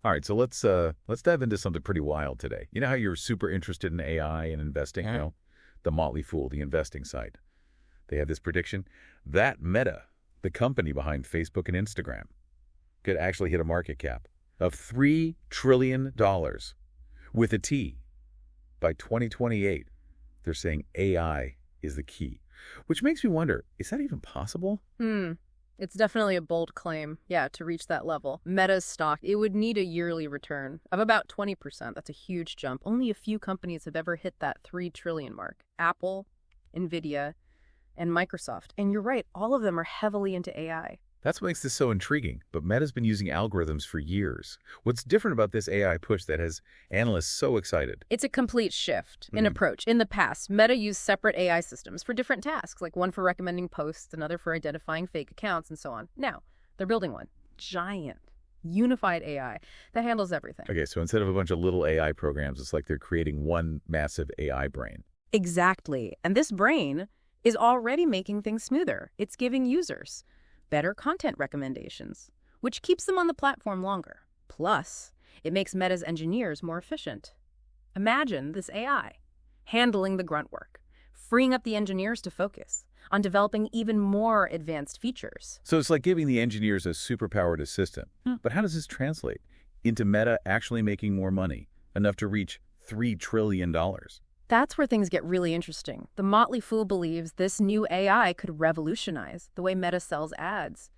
All right, so let's dive into something pretty wild today. You know how you're super interested in AI and investing? Well, the Motley Fool, the investing site. They have this prediction that Meta, the company behind Facebook and Instagram, could actually hit a market cap of $3 trillion with a T by 2028. They're saying AI is the key, which makes me wonder, is that even possible? It's definitely a bold claim, yeah, to reach that level. Meta's stock, it would need a yearly return of about 20%. That's a huge jump. Only a few companies have ever hit that 3 trillion mark. Apple, Nvidia, and Microsoft. And you're right, all of them are heavily into AI. That's what makes this so intriguing, but Meta's been using algorithms for years. What's different about this AI push that has analysts so excited? It's a complete shift in approach. In the past, Meta used separate AI systems for different tasks, like one for recommending posts, another for identifying fake accounts, and so on. Now, they're building one. Giant, unified AI that handles everything. Okay, so instead of a bunch of little AI programs, it's like they're creating one massive AI brain. Exactly. And this brain is already making things smoother. It's giving users better content recommendations, which keeps them on the platform longer. Plus, it makes Meta's engineers more efficient. Imagine this AI handling the grunt work, freeing up the engineers to focus on developing even more advanced features. So it's like giving the engineers a superpowered assistant. But how does this translate into Meta actually making more money, enough to reach $3 trillion? That's where things get really interesting. The Motley Fool believes this new AI could revolutionize the way Meta sells ads.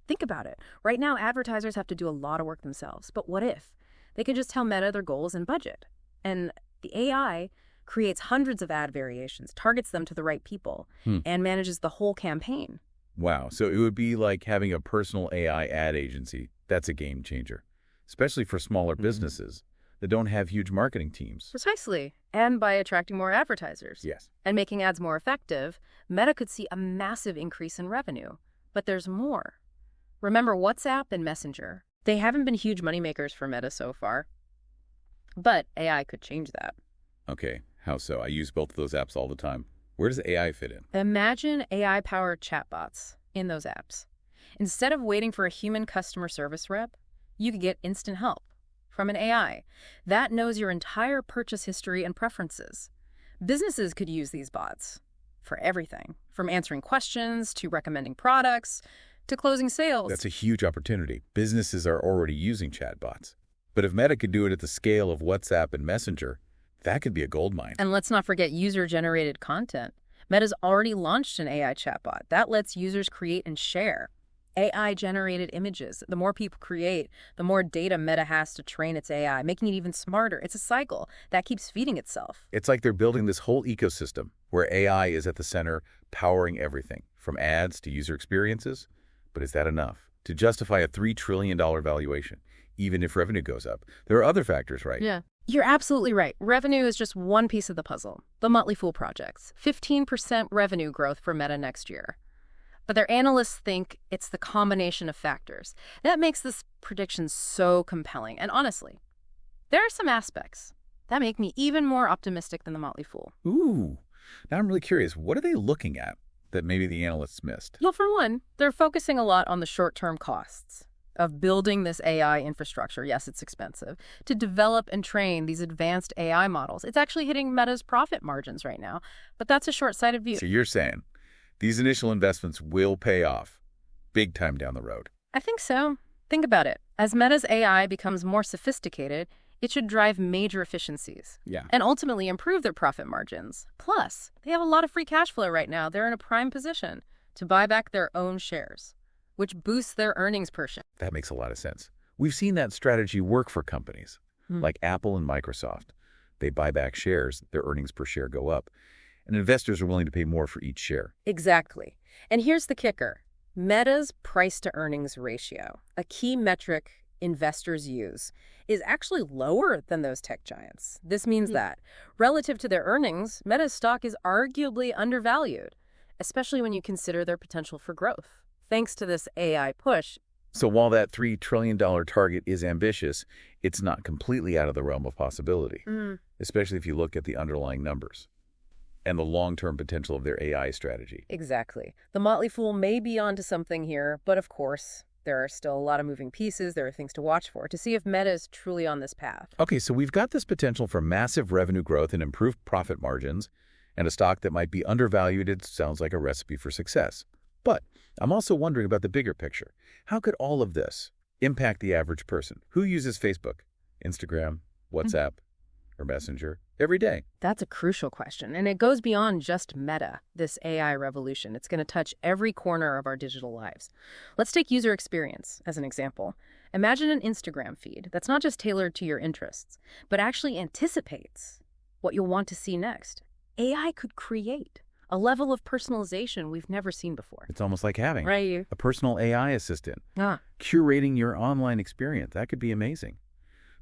Think about it. Right now, advertisers have to do a lot of work themselves. But what if they could just tell Meta their goals and budget? And the AI creates hundreds of ad variations, targets them to the right people, and manages the whole campaign. Wow, so it would be like having a personal AI ad agency. That's a game changer, especially for smaller businesses that don't have huge marketing teams. Precisely. And by attracting more advertisers. Yes. And making ads more effective, Meta could see a massive increase in revenue. But there's more. Remember WhatsApp and Messenger? They haven't been huge moneymakers for Meta so far. But AI could change that. Okay, how so? I use both of those apps all the time. Where does AI fit in? Imagine AI-powered chatbots in those apps. Instead of waiting for a human customer service rep, you could get instant help from an AI that knows your entire purchase history and preferences. Businesses could use these bots for everything, from answering questions to recommending products to closing sales. That's a huge opportunity. Businesses are already using chatbots. But if Meta could do it at the scale of WhatsApp and Messenger, that could be a goldmine. And let's not forget user-generated content. Meta's already launched an AI chatbot that lets users create and share AI-generated images. The more people create, the more data Meta has to train its AI, making it even smarter. It's a cycle that keeps feeding itself. It's like they're building this whole ecosystem where AI is at the center, powering everything, from ads to user experiences. But is that enough to justify a $3 trillion valuation, even if revenue goes up? There are other factors, right? Yeah. You're absolutely right. Revenue is just one piece of the puzzle. The Motley Fool projects, 15% revenue growth for Meta next year. But their analysts think it's the combination of factors that makes this prediction so compelling. And honestly, there are some aspects that make me even more optimistic than the Motley Fool. Ooh, now I'm really curious. What are they looking at that maybe the analysts missed? Well, for one, they're focusing a lot on the short-term costs of building this AI infrastructure. Yes, it's expensive. To develop and train these advanced AI models, it's actually hitting Meta's profit margins right now. But that's a short-sighted view. So you're saying these initial investments will pay off big time down the road? I think so. Think about it. As Meta's AI becomes more sophisticated, it should drive major efficiencies. Yeah. And ultimately improve their profit margins. Plus, they have a lot of free cash flow right now. They're in a prime position to buy back their own shares, which boosts their earnings per share. That makes a lot of sense. We've seen that strategy work for companies like Apple and Microsoft. They buy back shares, their earnings per share go up, and investors are willing to pay more for each share. Exactly. And here's the kicker. Meta's price-to-earnings ratio, a key metric investors use, is actually lower than those tech giants. This means that, relative to their earnings, Meta's stock is arguably undervalued, especially when you consider their potential for growth. Thanks to this AI push. So while that $3 trillion target is ambitious, it's not completely out of the realm of possibility, especially if you look at the underlying numbers and the long-term potential of their AI strategy. Exactly. The Motley Fool may be onto something here, but of course, There are still a lot of moving pieces. There are things to watch for to see if Meta is truly on this path. Okay, so we've got this potential for massive revenue growth and improved profit margins, and a stock that might be undervalued. It sounds like a recipe for success. But I'm also wondering about the bigger picture. How could all of this impact the average person? Who uses Facebook, Instagram, WhatsApp, or Messenger every day? That's a crucial question, and it goes beyond just Meta, this AI revolution. It's going to touch every corner of our digital lives. Let's take user experience as an example. Imagine an Instagram feed that's not just tailored to your interests, but actually anticipates what you'll want to see next. AI could create a level of personalization we've never seen before. It's almost like having Right. a personal AI assistant curating your online experience. That could be amazing.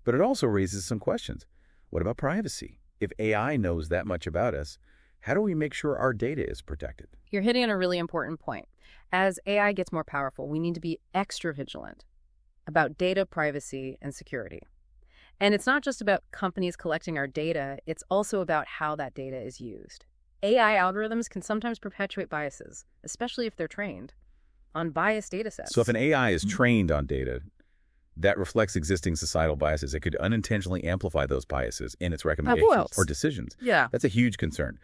But it also raises some questions. What about privacy? If AI knows that much about us, how do we make sure our data is protected? You're hitting on a really important point. As AI gets more powerful, we need to be extra vigilant about data privacy and security. And it's not just about companies collecting our data, it's also about how that data is used. AI algorithms can sometimes perpetuate biases, especially if they're trained on biased data sets. So if an AI is trained on data that reflects existing societal biases, it could unintentionally amplify those biases in its recommendations or decisions. Yeah. That's a huge concern.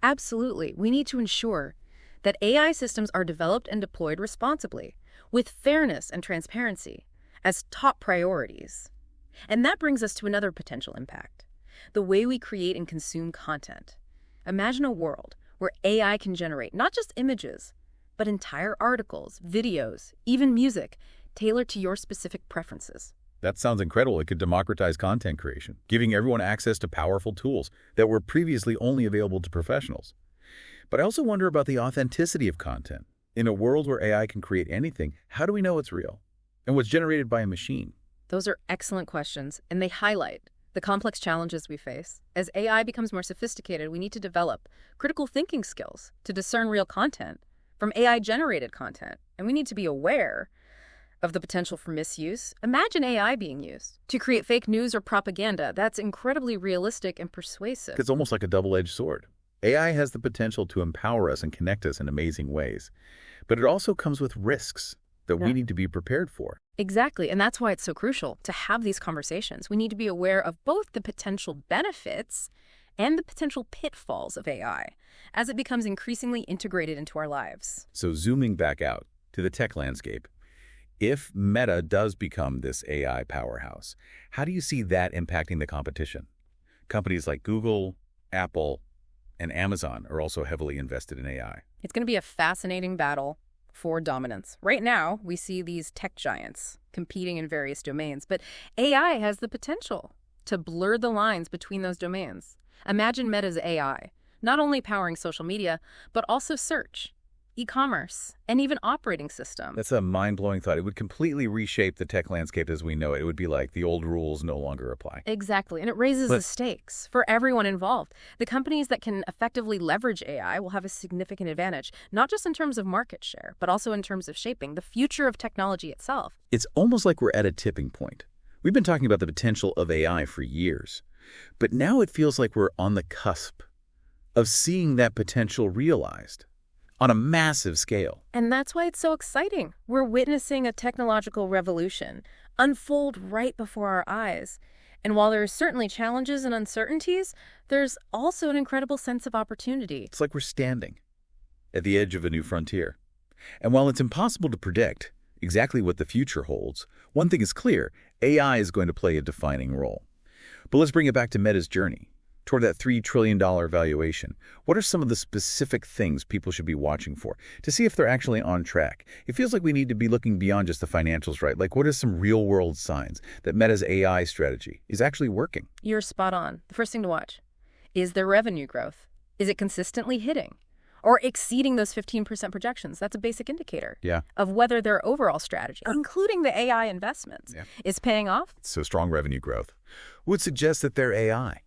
Absolutely. We need to ensure that AI systems are developed and deployed responsibly, with fairness and transparency as top priorities. And that brings us to another potential impact: the way we create and consume content. Imagine a world where AI can generate not just images, but entire articles, videos, even music, tailored to your specific preferences. That sounds incredible. It could democratize content creation, giving everyone access to powerful tools that were previously only available to professionals. But I also wonder about the authenticity of content. In a world where AI can create anything, how do we know it's real and what's generated by a machine? Those are excellent questions, and they highlight the complex challenges we face. As AI becomes more sophisticated, we need to develop critical thinking skills to discern real content from AI-generated content, and we need to be aware of the potential for misuse. Imagine AI being used to create fake news or propaganda. That's incredibly realistic and persuasive. It's almost like a double-edged sword. AI has the potential to empower us and connect us in amazing ways, but it also comes with risks that we need to be prepared for. Exactly, and that's why it's so crucial to have these conversations. We need to be aware of both the potential benefits and the potential pitfalls of AI as it becomes increasingly integrated into our lives. So zooming back out to the tech landscape, if Meta does become this AI powerhouse, how do you see that impacting the competition? Companies like Google, Apple, and Amazon are also heavily invested in AI. It's going to be a fascinating battle for dominance. Right now, we see these tech giants competing in various domains, but AI has the potential to blur the lines between those domains. Imagine Meta's AI, not only powering social media, but also search, e-commerce, and even operating systems. That's a mind-blowing thought. It would completely reshape the tech landscape as we know it. It would be like the old rules no longer apply. Exactly, and it raises the stakes for everyone involved. The companies that can effectively leverage AI will have a significant advantage, not just in terms of market share, but also in terms of shaping the future of technology itself. It's almost like we're at a tipping point. We've been talking about the potential of AI for years, but now it feels like we're on the cusp of seeing that potential realized on a massive scale. And that's why it's so exciting. We're witnessing a technological revolution unfold right before our eyes. And while there are certainly challenges and uncertainties, there's also an incredible sense of opportunity. It's like we're standing at the edge of a new frontier. And while it's impossible to predict exactly what the future holds, one thing is clear: AI is going to play a defining role. But let's bring it back to Meta's journey toward that $3 trillion valuation. What are some of the specific things people should be watching for to see if they're actually on track? It feels like we need to be looking beyond just the financials, right? Like, what are some real-world signs that Meta's AI strategy is actually working? You're spot on. The first thing to watch is their revenue growth. Is it consistently hitting or exceeding those 15% projections? That's a basic indicator of whether their overall strategy, including the AI investments, is paying off. So strong revenue growth would suggest that their AI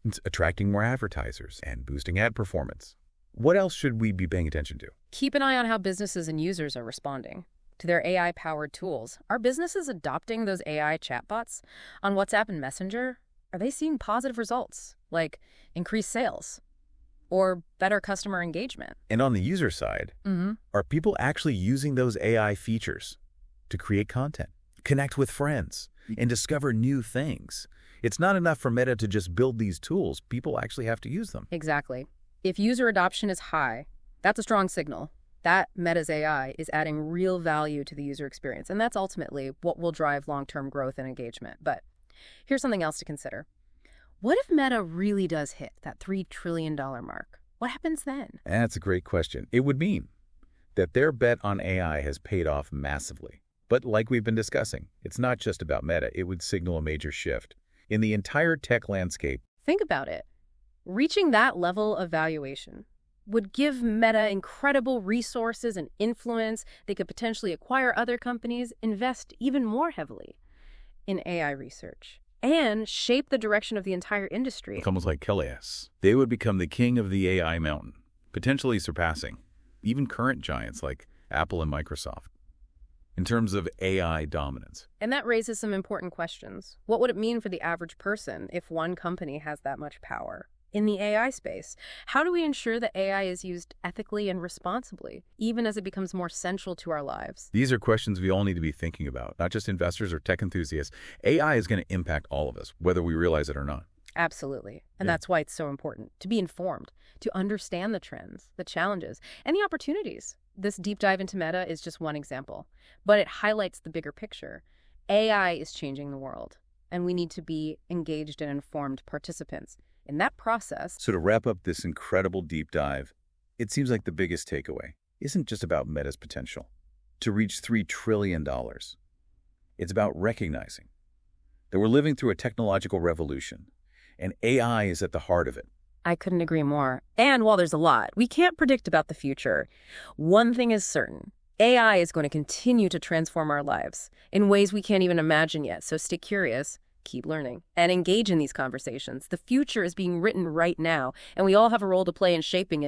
it's attracting more advertisers and boosting ad performance. What else should we be paying attention to? Keep an eye on how businesses and users are responding to their AI-powered tools. Are businesses adopting those AI chatbots on WhatsApp and Messenger? Are they seeing positive results, like increased sales or better customer engagement? And on the user side, are people actually using those AI features to create content, connect with friends, and discover new things. It's not enough for Meta to just build these tools. People actually have to use them. Exactly. If user adoption is high, that's a strong signal that Meta's AI is adding real value to the user experience, and that's ultimately what will drive long-term growth and engagement. But here's something else to consider. What if Meta really does hit that $3 trillion mark? What happens then? That's a great question. It would mean that their bet on AI has paid off massively. But like we've been discussing, it's not just about Meta. It would signal a major shift in the entire tech landscape. Think about it. Reaching that level of valuation would give Meta incredible resources and influence. They could potentially acquire other companies, invest even more heavily in AI research, and shape the direction of the entire industry. Almost like Kelly's. They would become the king of the AI mountain, potentially surpassing even current giants like Apple and Microsoft in terms of AI dominance. And that raises some important questions. What would it mean for the average person if one company has that much power? In the AI space, how do we ensure that AI is used ethically and responsibly, even as it becomes more central to our lives? These are questions we all need to be thinking about, not just investors or tech enthusiasts. AI is going to impact all of us, whether we realize it or not. Absolutely. And that's why it's so important to be informed, to understand the trends, the challenges, and the opportunities. This deep dive into Meta is just one example, but it highlights the bigger picture. AI is changing the world, and we need to be engaged and informed participants in that process. So to wrap up this incredible deep dive, it seems like the biggest takeaway isn't just about Meta's potential to reach $3 trillion. It's about recognizing that we're living through a technological revolution, and AI is at the heart of it. I couldn't agree more. And while there's a lot we can't predict about the future, one thing is certain. AI is going to continue to transform our lives in ways we can't even imagine yet. So stay curious, keep learning, and engage in these conversations. The future is being written right now, and we all have a role to play in shaping it.